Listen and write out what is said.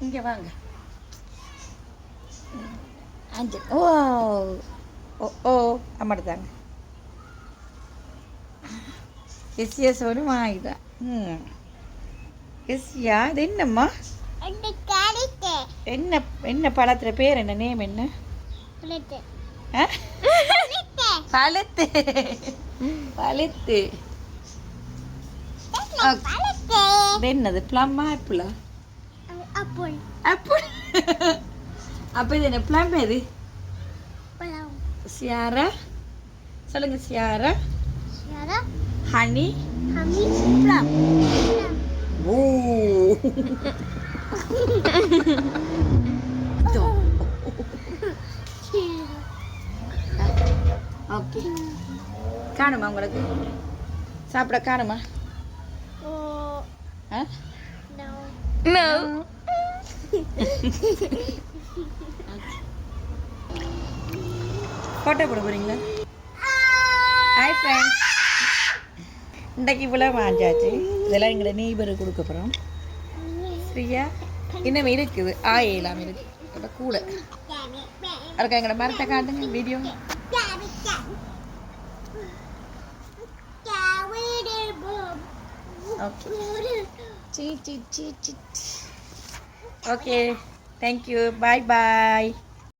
இங்கே வாங்க. அஞ்சு. ஓ ஓ ஓ அம்மாட்டாங்க. எஸ்எஸோடு வாங்கிட்டேன். எஸ்யா இது என்னம்மா? என்ன என்ன பழத்தில் பேர் என்ன? நேம் என்ன? பழுத்து பழுத்து. இது என்னது? ப்ளம் ஆப்பிளா? ஆப்பிள். அப்போ இது என்ன ப்ளம்? எது சியாரா? சொல்லுங்க Sierra. Honey plum. Oh okay. காணுமா உங்களுக்கு? சாப்பிட காணுமா? ஃபோட்டோ போட போகிறீங்களா? ஹாய் ஃப்ரெண்ட்ஸ், இன்றைக்கு இவ்வளோ வாஞ்சாச்சு. இதெல்லாம் எங்களை நெய்பருக்கு கொடுக்க போகிறோம். சரியா? இன்னும் இருக்குது எல்லாம் இருக்குது. இப்போ கூட அதுக்கு எங்களோட மரத்தை காட்டுங்க வீடியோ. ஓகே, தேங்க்யூ, பாய் பாய்.